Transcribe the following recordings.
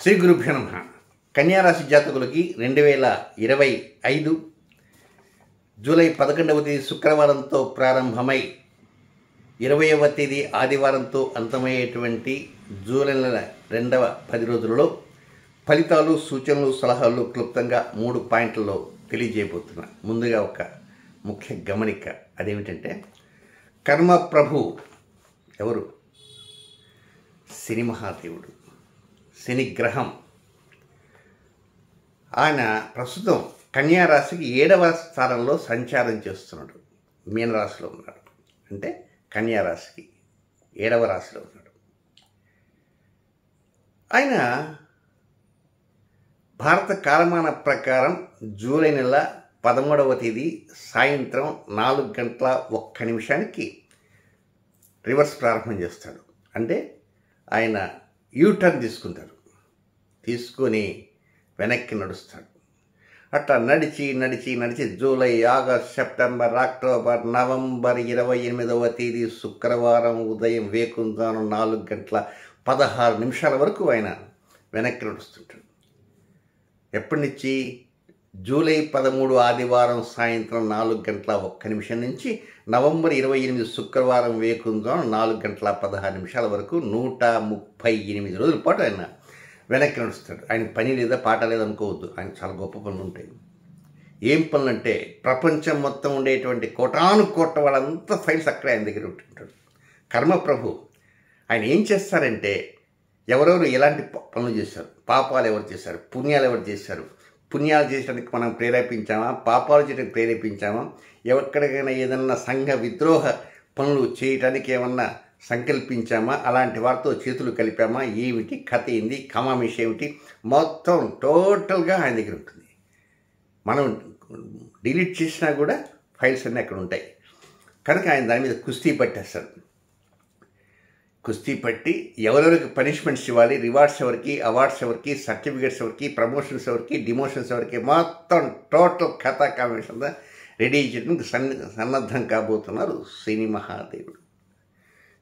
శ్రీ గురుభ్యో నమః. కన్యారాశి జాతకులకి 2025 జూలై 11వ తేదీ శుక్రవారంతో ప్రారంభమై 20వ తేదీ ఆదివారంతో అంతమయ్యేటువంటి జూలై నెల రెండవ 10 రోజులలో ఫలితాలు, సూచనలు, సలహాలు క్లుప్తంగా 3 పాయింట్లలో తెలియజేయబోతున్నా. ముందుగా ఒక ముఖ్య గమనిక, అదేమిటంటే కర్మ ప్రభు ఎవరు? శని మహాదేవుడు, శని గ్రహం. ఆయన ప్రస్తుతం కన్యారాశికి 7వ స్థానంలో సంచారం చేస్తున్నాడు. మీనరాశిలో ఉన్నాడు, అంటే కన్యారాశికి 7వ రాశిలో ఉన్నాడు. ఆయన భారత కాలమాన ప్రకారం జూలై నెల 13వ తేదీ సాయంత్రం 4:01 రివర్స్ ప్రారంభం చేస్తాడు. అంటే ఆయన యూటర్న్ తీసుకొని వెనక్కి నడుస్తాడు. అట్లా నడిచి July, August, September, October, November 28వ తేదీ శుక్రవారం ఉదయం వేకుంజాను 4:16 వరకు ఆయన వెనక్కి నడుస్తుంటాడు. ఎప్పటి నుంచి? జూలై 13 ఆదివారం సాయంత్రం 4:01 నుంచి నవంబర్ 28 శుక్రవారం వేకుంజాను 4:16 వరకు 138 రోజుల పాటు ఆయన వెనక్కి నడుస్తాడు. ఆయన పని లేదా పాట లేదనుకోవద్దు, ఆయన చాలా గొప్ప పనులు ఉంటాయి. ఏం పనులు అంటే ప్రపంచం మొత్తం ఉండేటువంటి కోటాను కోట్ల వాళ్ళంతా ఫైల్స్ అక్కడే ఆయన దగ్గర ఉంటుంటాడు. కర్మప్రభు ఆయన ఏం చేస్తారంటే, ఎవరెవరు ఎలాంటి పనులు చేశారు, పాపాలు ఎవరు చేశారు, పుణ్యాలు ఎవరు చేశారు, పుణ్యాలు చేయడానికి మనం ప్రేరేపించామా, పాపాలు చేయడానికి ప్రేరేపించామా, ఎక్కడికైనా ఏదన్నా సంఘ విద్రోహ పనులు చేయటానికి ఏమన్నా సంకల్పించామా, అలాంటి వారితో చేతులు కలిపామా, ఏమిటి కథ, ఏంది కమామిష ఏమిటి, మొత్తం టోటల్గా ఆయన దగ్గర ఉంటుంది. మనం డిలీట్ చేసినా కూడా ఫైల్స్ అన్నీ అక్కడ ఉంటాయి. కనుక ఆయన దాని మీద కుస్తీ పట్టేస్తాడు. కుస్తీ పట్టి ఎవరెవరికి పనిష్మెంట్స్ ఇవ్వాలి, రివార్డ్స్ ఎవరికి, అవార్డ్స్ ఎవరికి, సర్టిఫికేట్స్ ఎవరికి, ప్రమోషన్స్ ఎవరికి, డిమోషన్స్ ఎవరికి, మొత్తం టోటల్ కథా కాంబినేషన్ రెడీ చేయడానికి సన్నద్ధం కాబోతున్నారు శని మహాదేవుడు.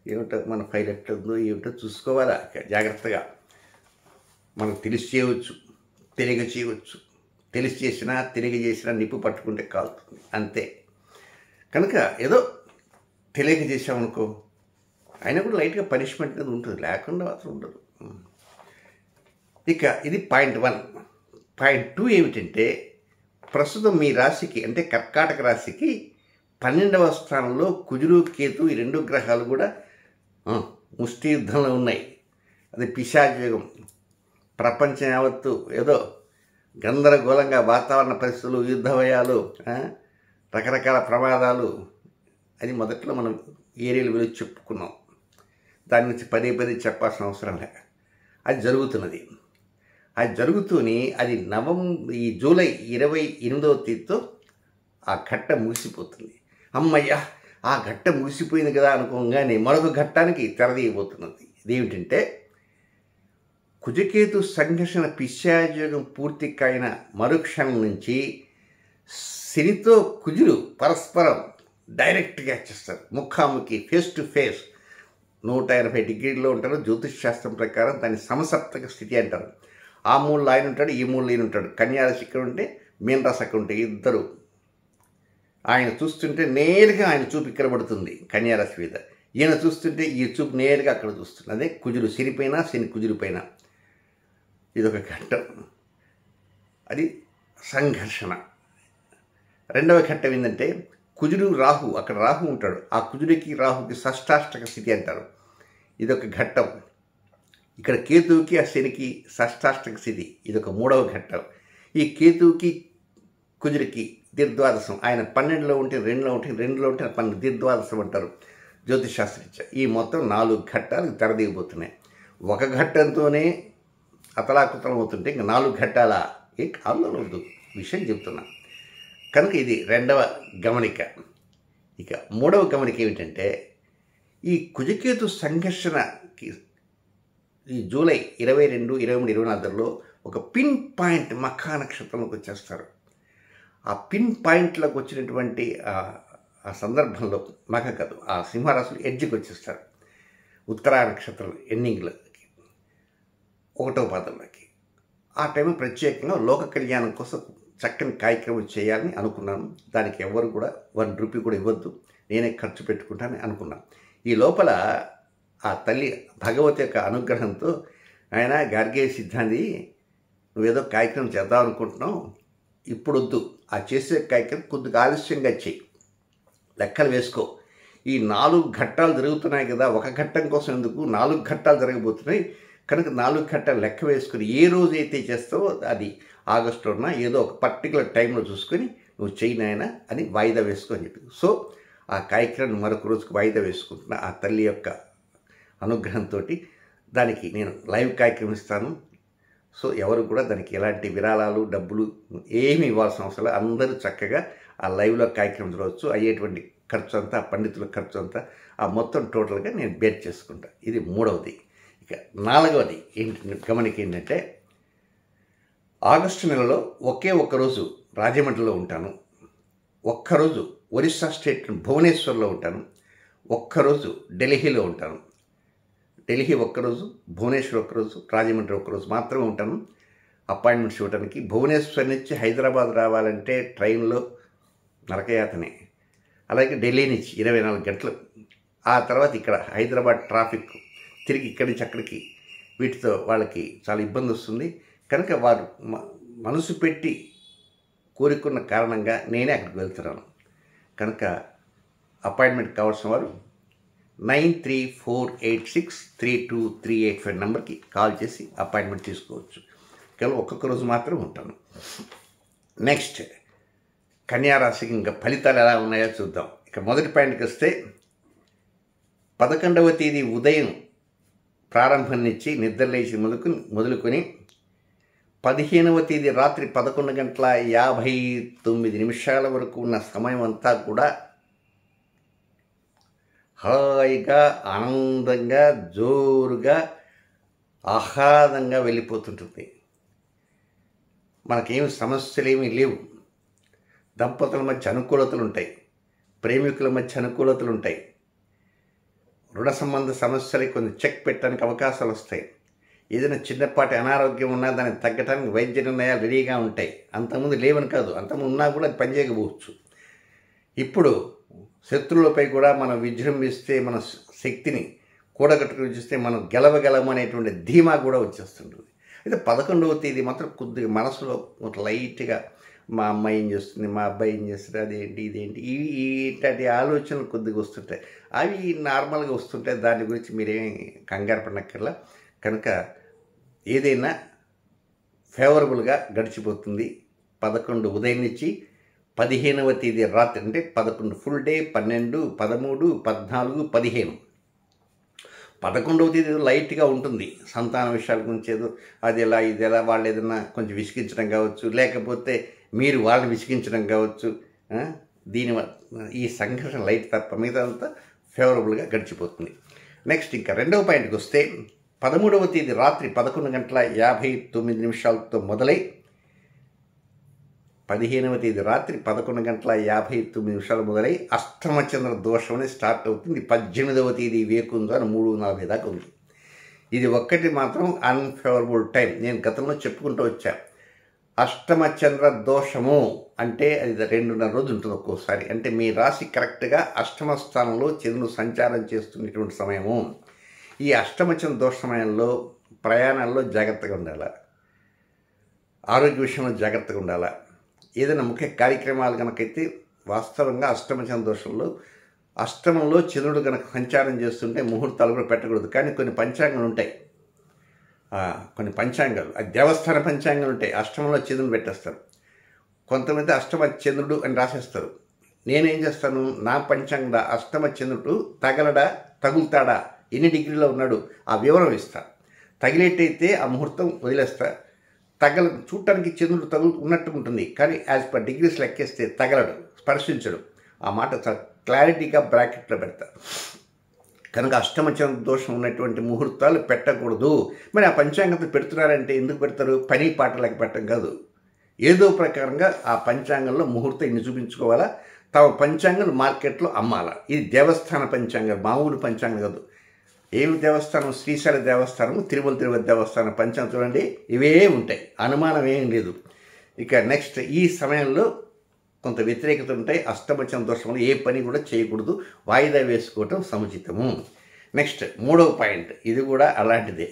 ఏమిటో మన ఫైల్ ఎట్లుందో ఏమిటో చూసుకోవాలా జాగ్రత్తగా. మనకు తెలిసి చేయవచ్చు, తెలియక చేయవచ్చు. తెలిసి చేసినా తెలియజేసినా నిప్పు పట్టుకుంటే కాలుతుంది, అంతే. కనుక ఏదో తెలియక చేసామనుకో, అయినా కూడా లైట్గా పనిష్మెంట్ అనేది ఉంటుంది, లేకుండా మాత్రం ఉండదు. ఇక ఇది పాయింట్ 1. పాయింట్ 2 ఏమిటంటే, ప్రస్తుతం మీ రాశికి అంటే కర్కాటక రాశికి 12వ స్థానంలో కుజుడు, కేతు ఈ 2 గ్రహాలు కూడా ముష్టి యుద్ధంలో ఉన్నాయి. అది పిశాచయుగం. ప్రపంచం యావత్తు ఏదో గందరగోళంగా, వాతావరణ పరిస్థితులు, యుద్ధ భయాలు, రకరకాల ప్రమాదాలు, అది మొదట్లో మనం ఏరియాలు వెళ్ళి చెప్పుకున్నాం. దాని నుంచి పదే చెప్పాల్సిన అవసరం లే. అది జరుగుతున్నది. అది జరుగుతూనే అది ఈ జూలై 28వ తేదీతో ఆ ఘట్ట ముగిసిపోతుంది. అమ్మయ్య, ఆ ఘట్ట ముగిసిపోయింది కదా అనుకోగానే మరొక ఘట్టానికి తెరదీయబోతున్నది. ఇదేమిటంటే, కుజకేతు సంఘర్షణ పిశాచయోగం పూర్తి కాయిన మరుక్షణం నుంచి శనితో కుజుడు పరస్పరం డైరెక్ట్గా చేస్తారు. ముఖాముఖి, ఫేస్ టు ఫేస్ 180 డిగ్రీల్లో ఉంటారు. జ్యోతిష్ శాస్త్రం ప్రకారం దాన్ని సమసప్తక స్థితి అంటారు. ఆ మూలలో ఆయన ఉంటాడు, ఈ మూలలో ఈయన ఉంటాడు. కన్యారాశి ఇక్కడ ఉంటే మీనరాశి అక్కడ ఉంటే ఇద్దరు ఆయన చూస్తుంటే నేరుగా ఆయన చూపు ఇక్కడ పడుతుంది కన్యారాశి మీద, ఈయన చూస్తుంటే ఈ చూపు నేరుగా అక్కడ చూస్తుంది. అదే కుజుడు శనిపైన, శని కుజుడిపైన. ఇదొక ఘట్టం, అది సంఘర్షణ. రెండవ ఘట్టం ఏంటంటే, కుజుడు రాహు, అక్కడ రాహు ఉంటాడు. ఆ కుజుడికి రాహుకి షష్టాష్టక స్థితి అంటారు. ఇదొక ఘట్టం. ఇక్కడ కేతువుకి ఆ శనికి షష్టాష్టక స్థితి, ఇదొక 3వ ఘట్టం. ఈ కేతువుకి కుజుడికి దీర్ద్వాదశం. ఆయన 12లో ఉంటే 2లో ఉంటే 2లో ఉంటే 12 దీర్ద్వాదశం అంటారు జ్యోతిషాస్త్రరీత్యా. ఈ మొత్తం 4 ఘట్టాలు తెరదీయబోతున్నాయి. ఒక ఘట్టంతోనే అతలాకుతలం అవుతుంటే ఇంకా 4 ఘట్టాల ఏ కాలంలో వద్దు విషయం చెప్తున్నా. కనుక ఇది రెండవ గమనిక. ఇక 3వ గమనిక ఏమిటంటే, ఈ కుజకేతు సంఘర్షణకి ఈ జూలై 22, 23, 24లో ఒక పిన్ పాయింట్ మఖా నక్షత్రంలోకి వచ్చేస్తారు. ఆ పిన్ పాయింట్లోకి వచ్చినటువంటి ఆ సందర్భంలో మఖ కాదు, ఆ సింహరాశులు ఎడ్జ్కి వచ్చేస్తారు. ఉత్తరా నక్షత్రం ఎండింగ్లో ఒకటో పాదంలోకి. ఆ టైం ప్రత్యేకంగా లోక కళ్యాణం కోసం చక్కని కార్యక్రమం చేయాలని అనుకున్నాను. దానికి ఎవరు కూడా ₹1 కూడా ఇవ్వద్దు, నేనే ఖర్చు పెట్టుకుంటానని అనుకున్నాను. ఈ లోపల ఆ తల్లి భగవతి యొక్క అనుగ్రహంతో, ఆయన గార్గే సిద్ధాంతి, నువ్వేదో కార్యక్రమం చేద్దాం అనుకుంటున్నావు, ఇప్పుడు వద్దు, ఆ చేసే కార్యక్రమం కొద్దిగా ఆలస్యంగా చెయ్యి, లెక్కలు వేసుకో. ఈ 4 ఘట్టాలు జరుగుతున్నాయి కదా, ఒక ఘట్టం కోసం ఎందుకు, 4 ఘట్టాలు జరగబోతున్నాయి కనుక 4 ఘట్టాలు లెక్క వేసుకుని ఏ రోజు అయితే చేస్తావో అది ఆగస్టులోన ఏదో ఒక పర్టికులర్ టైంలో చూసుకొని నువ్వు చెయ్యి నాయనా అని వాయిదా వేసుకో అని చెప్పింది. సో ఆ కార్యక్రమం మరొక రోజుకు వాయిదా వేసుకుంటున్నా. ఆ తల్లి యొక్క అనుగ్రహంతో దానికి నేను లైవ్ కార్యక్రమం ఇస్తాను. సో ఎవరు కూడా దానికి ఎలాంటి విరాళాలు డబ్బులు ఏమీ ఇవ్వాల్సిన అవసరం లేదు. అందరూ చక్కగా ఆ లైవ్లో కార్యక్రమం చూడవచ్చు. అయ్యేటువంటి ఖర్చు అంతా, పండితుల ఖర్చు అంతా, ఆ మొత్తం టోటల్గా నేను బేర్ చేసుకుంటా. ఇది 3వది. ఇక 4వది గమనిక ఏంటంటే, ఆగస్టు నెలలో ఒకే ఒక్కరోజు రాజమండ్రిలో ఉంటాను, ఒక్కరోజు ఒరిస్సా స్టేట్ భువనేశ్వర్లో ఉంటాను, ఒక్కరోజు ఢిల్లీలో ఉంటాను. ఢిల్లీ ఒక్కరోజు, భువనేశ్వర్ ఒక్కరోజు, రాజమండ్రి ఒక్కరోజు మాత్రమే ఉంటాను అపాయింట్మెంట్స్ ఇవ్వడానికి. భువనేశ్వర్ నుంచి హైదరాబాద్ రావాలంటే ట్రైన్లో నరకయాతనే. అలాగే ఢిల్లీ నుంచి 24 గంటలు. ఆ తర్వాత ఇక్కడ హైదరాబాద్ ట్రాఫిక్, తిరిగి ఇక్కడి నుంచి అక్కడికి, వీటితో వాళ్ళకి చాలా ఇబ్బంది వస్తుంది. కనుక వారు మనసు పెట్టి కోరుకున్న కారణంగా నేనే అక్కడికి వెళ్తున్నాను. కనుక అపాయింట్మెంట్ కావాల్సిన వారు 9348632385 నెంబర్కి కాల్ చేసి అపాయింట్మెంట్ తీసుకోవచ్చు. కేవలం ఒక్కొక్క రోజు మాత్రం ఉంటాను. నెక్స్ట్ కన్యారాశికి ఇంకా ఫలితాలు ఎలా ఉన్నాయో చూద్దాం. ఇక మొదటి పాయింట్కి వస్తే, 11వ తేదీ ఉదయం ప్రారంభం నుంచి నిద్రలేచి మొదలుకొని 15వ తేదీ రాత్రి 11:59 వరకు ఉన్న సమయం అంతా కూడా హాయిగా, ఆనందంగా, జోరుగా, ఆహ్లాదంగా వెళ్ళిపోతుంటుంది. మనకేమి సమస్యలేమీ లేవు. దంపతుల మధ్య అనుకూలతలు ఉంటాయి, ప్రేమికుల మధ్య అనుకూలతలు ఉంటాయి, రుణ సంబంధ సమస్యలకి కొంచెం చెక్ పెట్టడానికి అవకాశాలు వస్తాయి. ఏదైనా చిన్నపాటి అనారోగ్యం ఉన్నా దానికి తగ్గడానికి వైద్య నిర్ణయాలు రెడీగా ఉంటాయి. అంతకుముందు లేవని కాదు, అంతకుముందు ఉన్నా కూడా అది పనిచేయకపోవచ్చు. ఇప్పుడు శత్రువులపై కూడా మనం విజృంభిస్తే, మన శక్తిని కూడగట్టుకుని చూస్తే మనం గెలవగలము అనేటువంటి ధీమా కూడా వచ్చేస్తుంటుంది. అయితే 11వ తేదీ మాత్రం కొద్దిగా మనసులో లైట్గా మా అమ్మాయి ఏం చేస్తుంది, మా అబ్బాయి ఏం చేస్తుంది, అదేంటి ఇదేంటి, ఇట్లాంటి ఆలోచనలు కొద్దిగా వస్తుంటాయి. అవి నార్మల్గా వస్తుంటాయి, దాని గురించి మీరేమి కంగారు పడనక్కర్లా. కనుక ఏదైనా ఫేవరబుల్గా గడిచిపోతుంది. 11 ఉదయం నుంచి 15వ తేదీ రాత్రి, అంటే 11 ఫుల్ డే, 12, 13, 14, 15. 11వ తేదీ లైట్గా ఉంటుంది. సంతాన విషయాల గురించి ఏదో అది ఎలా ఇది ఎలా, వాళ్ళు ఏదైనా కొంచెం విసిగించడం కావచ్చు, లేకపోతే మీరు వాళ్ళని విసిగించడం కావచ్చు. ఈ సంఘర్షణ లైట్ తప్ప మిగతా అంతా ఫేవరబుల్గా గడిచిపోతుంది. నెక్స్ట్ ఇంకా 2వ పాయింట్కి వస్తే, 13వ తేదీ రాత్రి 11:59 మొదలై 15వ తేదీ రాత్రి 11:59 మొదలై అష్టమచంద్ర దోషం అనేది స్టార్ట్ అవుతుంది. 18వ తేదీ వేకుంజాన 3:40 దాకా ఉంది. ఇది ఒక్కటి మాత్రం అన్ఫేవరబుల్ టైం. నేను గతంలో చెప్పుకుంటూ వచ్చా. అష్టమచంద్ర దోషము అంటే అది 2.5 రోజు ఉంటుంది ఒక్కోసారి. అంటే మీ రాశి కరెక్ట్గా అష్టమ స్థానంలో చంద్రుడు సంచారం చేస్తున్నటువంటి సమయము. ఈ అష్టమచంద్ర దోష సమయంలో ప్రయాణాల్లో జాగ్రత్తగా ఉండాలి, ఆరోగ్య విషయంలో జాగ్రత్తగా ఉండాలి. ఏదైనా ముఖ్య కార్యక్రమాలు కనుకైతే వాస్తవంగా అష్టమచంద్ర దోషంలో అష్టమంలో చంద్రుడు కనుక సంచారం చేస్తుంటే ముహూర్తాలు కూడా పెట్టకూడదు. కానీ కొన్ని పంచాంగాలు ఉంటాయి, కొన్ని పంచాంగాలు, అది దేవస్థాన పంచాంగాలు ఉంటాయి, అష్టమంలో చంద్రుడు పెట్టేస్తారు. కొంతమంది అష్టమ చంద్రుడు అని రాసేస్తారు. నేనేం చేస్తాను, నా పంచాంగ అష్టమ చంద్రుడు తగలడా తగులుతాడా, ఎన్ని డిగ్రీలో ఉన్నాడు ఆ వివరం ఇస్తా. తగిలేటైతే ఆ ముహూర్తం వదిలేస్తా. చూడటానికి చంద్రుడు ఉన్నట్టు ఉంటుంది, కానీ యాజ్ పర్ డిగ్రీస్ లెక్కేస్తే తగలడు, స్పర్శించడు. ఆ మాట చాలా క్లారిటీగా బ్రాకెట్లో పెడతా. కనుక అష్టమచంద్ర దోషం ఉన్నటువంటి ముహూర్తాలు పెట్టకూడదు. మరి ఆ పంచాంగంతో పెడుతున్నారంటే ఎందుకు పెడతారు? పని పాటలకు పెట్టడం కాదు, ఏదో ప్రకారంగా ఆ పంచాంగంలో ముహూర్తం ఇన్ని చూపించుకోవాలా, తమ పంచాంగం మార్కెట్లో అమ్మాలా. ఇది దేవస్థాన పంచాంగం, మామూలు పంచాంగం కాదు. ఏమి దేవస్థానం? శ్రీశైల దేవస్థానం, తిరుపతి దేవస్థానం, పంచాంగం చూడండి, ఇవే ఉంటాయి, అనుమానం ఏం లేదు. ఇక నెక్స్ట్, ఈ సమయంలో కొంత వ్యతిరేకత ఉంటాయి. అష్టమచన దోషంలో ఏ పని కూడా చేయకూడదు, వాయిదా వేసుకోవటం సముచితము. నెక్స్ట్ 3వ పాయింట్, ఇది కూడా అలాంటిదే.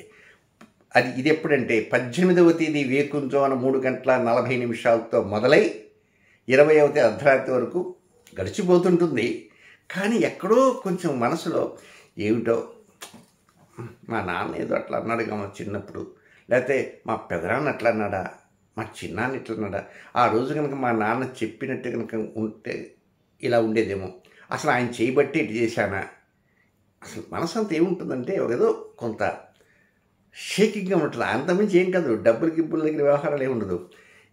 ఇది ఎప్పుడంటే 18వ తేదీ వేకుంజామున 3:40 మొదలై 20వ తేదీ అర్ధరాత్రి వరకు గడిచిపోతుంటుంది. కానీ ఎక్కడో కొంచెం మనసులో ఏమిటో, మా నాన్న ఏదో అట్లా అన్నాడు మా చిన్నప్పుడు, లేకపోతే మా పెదనాన్న అట్లా అన్నాడా, మా చిన్నాన్న ఇట్లా అన్నాడా, ఆ రోజు కనుక మా నాన్న చెప్పినట్టు కనుక ఉంటే ఇలా ఉండేదేమో, అసలు ఆయన చేయబట్టి ఇటు చేశానా, అసలు మనసు అంతా ఏముంటుందంటే ఏదో కొంత షేకింగ్గా ఉంటుంది. అంతమించి ఏం కాదు, డబ్బులు గిబ్బుల దగ్గర వ్యవహారాలు ఏమి ఉండదు.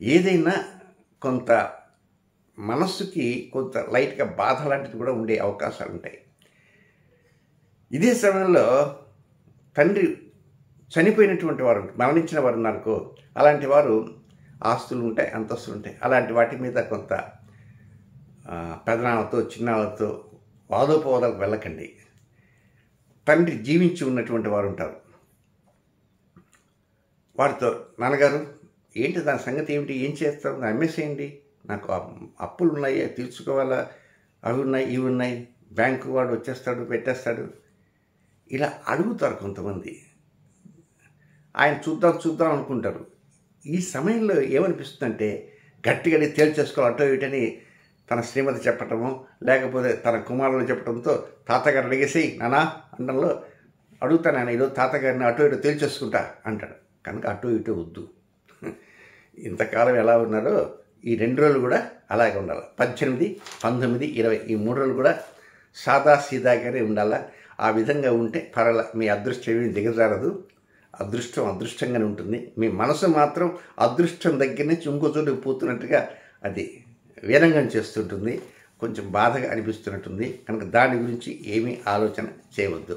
ఏదైనా కొంత మనస్సుకి కొంత లైట్గా బాధ లాంటిది కూడా ఉండే అవకాశాలు ఉంటాయి. ఇదే సమయంలో తండ్రి చనిపోయినటువంటి వారు, మరణించిన వారు ఉన్నారనుకో, అలాంటి వారు ఆస్తులు ఉంటాయి, అంతస్తులు ఉంటాయి, అలాంటి వాటి మీద కొంత పెదనాలతో చిన్నాలతో వాదోపవాదాలకు వెళ్ళకండి. తండ్రి జీవించి ఉన్నటువంటి వారు ఉంటారు, వారితో నాన్నగారు ఏంటి దాని సంగతి ఏమిటి, ఏం చేస్తారు, అమ్మేసేయండి, నాకు అప్పులు ఉన్నాయి తీర్చుకోవాలా, అవి ఉన్నాయి ఇవి ఉన్నాయి, బ్యాంకు వాడు వచ్చేస్తాడు పెట్టేస్తాడు, ఇలా అడుగుతారు కొంతమంది. ఆయన చూద్దాం అనుకుంటారు. ఈ సమయంలో ఏమనిపిస్తుందంటే గట్టిగా తేల్చేసుకోవాలి అటో ఇటని తన శ్రీమతి చెప్పటము, లేకపోతే తన కుమారులు చెప్పడంతో తాతగారు అడిగేసి నానా అంటంలో అడుగుతాను, ఆయన ఈరోజు తాతగారిని అటో ఇటో తేల్చేసుకుంటా అంటాడు. కనుక అటో ఇటో వద్దు. ఇంతకాలం ఎలా ఉన్నారో ఈ 2 రోజులు కూడా అలాగే ఉండాలి. 18, 19, 20 ఈ 3 రోజులు కూడా సాదా సీదాగానే ఉండాలా. ఆ విధంగా ఉంటే పర్వాల, మీ అదృష్టం ఏమీ దిగజారదు, అదృష్టం అదృష్టంగానే ఉంటుంది. మీ మనసు మాత్రం అదృష్టం దగ్గర నుంచి ఇంకో చోటుకు పోతున్నట్టుగా అది వీరంగం చేస్తుంటుంది, కొంచెం బాధగా అనిపిస్తున్నట్టుంది. కనుక దాని గురించి ఏమీ ఆలోచన చేయవద్దు.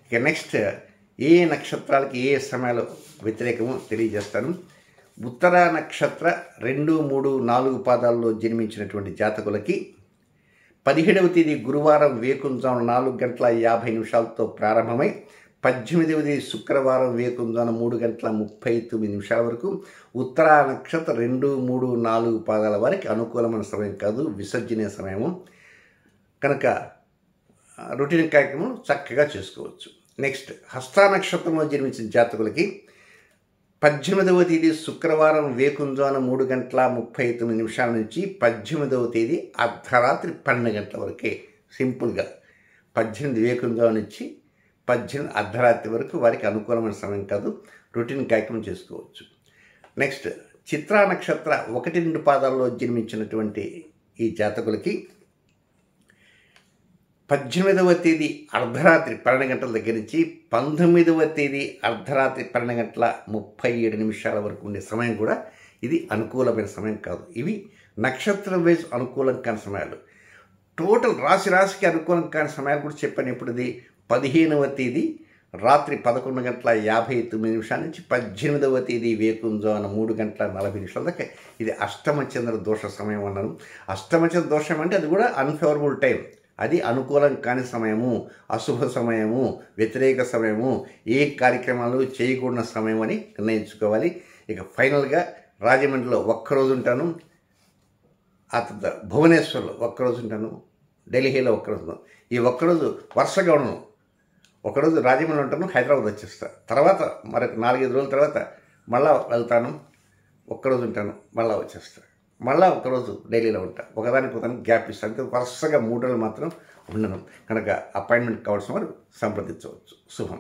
ఇక నెక్స్ట్, ఏ నక్షత్రాలకి ఏ సమయాల్లో వ్యతిరేకమో తెలియజేస్తాను. ఉత్తర నక్షత్ర 2, 3, 4 పాదాల్లో జన్మించినటువంటి జాతకులకి 17వ తేదీ గురువారం వేకుంజామున 4:50 ప్రారంభమై 18వ తేదీ శుక్రవారం వేకుంజామున 3:39 వరకు ఉత్తరా నక్షత్ర 2, 3, 4 పాదాల వారికి అనుకూలమైన సమయం కాదు, విసర్జనీయ సమయము. కనుక రొటీన్ కార్యక్రమం చక్కగా చేసుకోవచ్చు. నెక్స్ట్, హస్త నక్షత్రంలో జన్మించిన జాతకులకి 18వ తేదీ శుక్రవారం వేకుంజామున 3:39 నుంచి 18వ తేదీ అర్ధరాత్రి 12 గంటల వరకే. సింపుల్గా 18 వేకుంజాము నుంచి 18 అర్ధరాత్రి వరకు వారికి అనుకూలమైన సమయం కాదు, రొటీన్ కార్యక్రమం చేసుకోవచ్చు. నెక్స్ట్, చిత్రా నక్షత్ర 1, 2 పాదాల్లో జన్మించినటువంటి ఈ జాతకులకి 18వ తేదీ అర్ధరాత్రి 12 గంటల దగ్గర నుంచి 19వ తేదీ అర్ధరాత్రి 12:37 వరకు ఉండే సమయం కూడా ఇది అనుకూలమైన సమయం కాదు. ఇవి నక్షత్రం వైజ్ అనుకూలం కాని సమయాలు. టోటల్ రాశికి అనుకూలం కాని సమయాలు కూడా చెప్పాను. ఇప్పుడు ఇది 15వ తేదీ రాత్రి 11:59 నుంచి 18వ తేదీ వేకుంజామున 3:40 దాకా ఇది అష్టమచంద్ర దోష సమయం అన్నాను. అష్టమచంద్ర దోషం అంటే అది కూడా అన్ఫేవరబుల్ టైం, అది అనుకూలం కాని సమయము, అశుభ సమయము, వ్యతిరేక సమయము, ఏ కార్యక్రమాలు చేయకూడని సమయం అని నిర్ణయించుకోవాలి. ఇక ఫైనల్గా రాజమండ్రిలో ఒక్కరోజు ఉంటాను, ఆ తర్వాత భువనేశ్వర్లో ఒక్కరోజు ఉంటాను, ఢిల్లీలో ఒక్కరోజు. ఈ ఒక్కరోజు వరుసగా ఉండను. ఒకరోజు రాజమండ్రి ఉంటాను, హైదరాబాద్ వచ్చేస్తాను. తర్వాత మరొక 4-5 రోజుల తర్వాత మళ్ళా వెళ్తాను, ఒక్కరోజు ఉంటాను, మళ్ళీ వచ్చేస్తాను. మళ్ళీ ఒకరోజు ఢిల్లీలో ఉంటా, ఒకదానికి గ్యాప్ ఇస్తాను. అంటే వరుసగా 3 రోజులు మాత్రం ఉండను. కనుక అపాయింట్మెంట్ కావాల్సిన వారు సంప్రదించవచ్చు. శుభం.